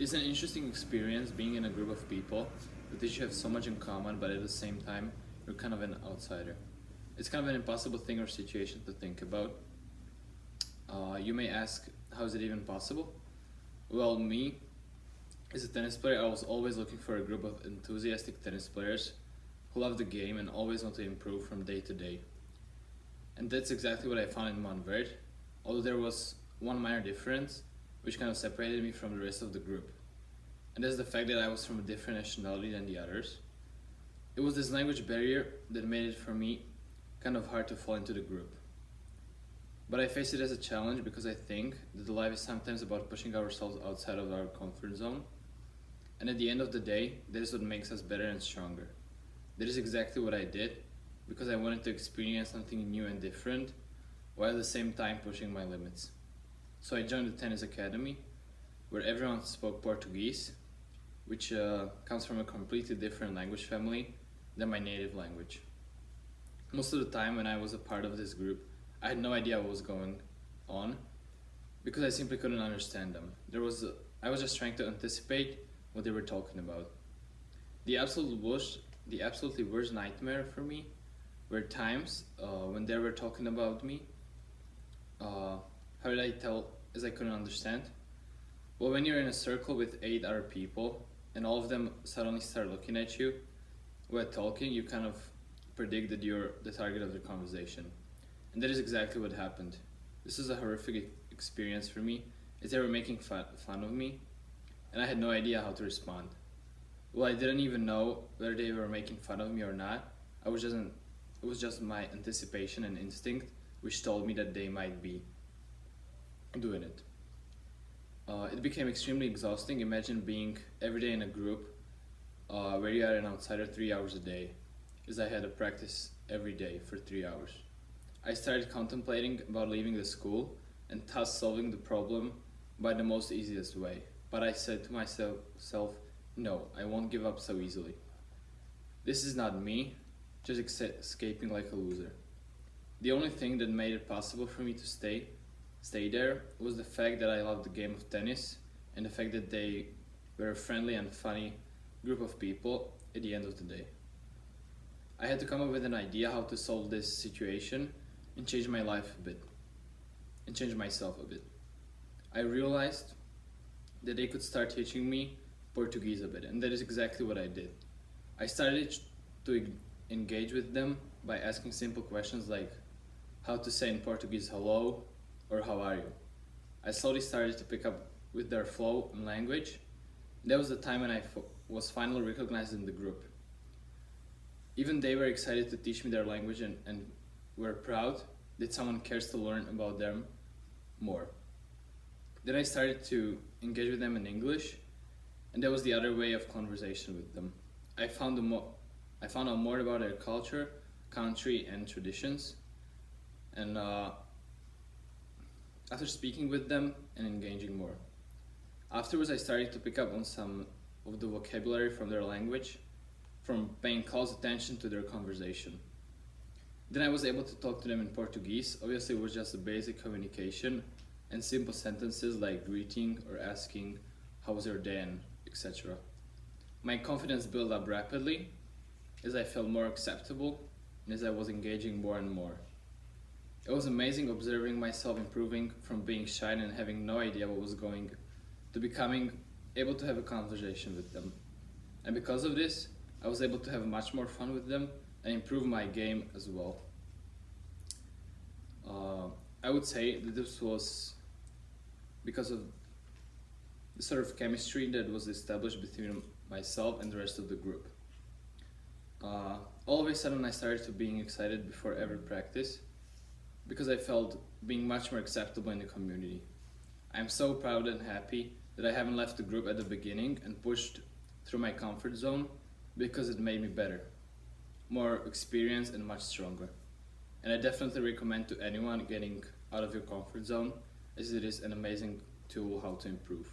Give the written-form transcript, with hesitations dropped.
It's an interesting experience being in a group of people with which you have so much in common, but at the same time, you're kind of an outsider. It's kind of an impossible thing or situation to think about. You may ask, how is it even possible? Well, me, as a tennis player, I was always looking for a group of enthusiastic tennis players who love the game and always want to improve from day to day. And that's exactly what I found in Monverde, although there was one minor difference which kind of separated me from the rest of the group. And that's the fact that I was from a different nationality than the others. It was this language barrier that made it for me kind of hard to fall into the group. But I face it as a challenge because I think that life is sometimes about pushing ourselves outside of our comfort zone. And at the end of the day, that is what makes us better and stronger. That is exactly what I did because I wanted to experience something new and different while at the same time pushing my limits. So I joined the tennis academy where everyone spoke Portuguese, which comes from a completely different language family than my native language. Most of the time when I was a part of this group, I had no idea what was going on because I simply couldn't understand them. I was just trying to anticipate what they were talking about. The absolutely worst nightmare for me were times when they were talking about me. How did I tell as I couldn't understand? Well, when you're in a circle with 8 other people and all of them suddenly start looking at you while talking, you kind of predict that you're the target of the conversation. And that is exactly what happened. This was a horrific experience for me as they were making fun of me and I had no idea how to respond. Well, I didn't even know whether they were making fun of me or not. It was just my anticipation and instinct which told me that they might be doing it. It became extremely exhausting. Imagine being every day in a group where you are an outsider 3 hours a day, as I had to practice every day for 3 hours. I started contemplating about leaving the school and thus solving the problem by the most easiest way. But I said to myself, no, I won't give up so easily. This is not me, just escaping like a loser. The only thing that made it possible for me to stay there was the fact that I loved the game of tennis and the fact that they were a friendly and funny group of people at the end of the day. I had to come up with an idea how to solve this situation and change my life a bit and change myself a bit. I realized that they could start teaching me Portuguese a bit, and that is exactly what I did. I started to engage with them by asking simple questions like how to say in Portuguese hello or how are you. I slowly started to pick up with their flow and language. That was the time when I was finally recognized in the group. Even they were excited to teach me their language and were proud that someone cares to learn about them more. Then I started to engage with them in English, and that was the other way of conversation with them. I found out more about their culture, country, and traditions, and after speaking with them and engaging more. Afterwards, I started to pick up on some of the vocabulary from their language, from paying close attention to their conversation. Then I was able to talk to them in Portuguese. Obviously, it was just a basic communication and simple sentences like greeting or asking, how was your day, and etc. My confidence built up rapidly as I felt more acceptable and as I was engaging more and more. It was amazing observing myself improving from being shy and having no idea what was going to becoming able to have a conversation with them. And because of this, I was able to have much more fun with them and improve my game as well. I would say that this was because of the sort of chemistry that was established between myself and the rest of the group. All of a sudden I started to being excited before every practice because I felt being much more acceptable in the community. I'm so proud and happy that I haven't left the group at the beginning and pushed through my comfort zone because it made me better, more experienced and much stronger. And I definitely recommend to anyone getting out of your comfort zone as it is an amazing tool how to improve.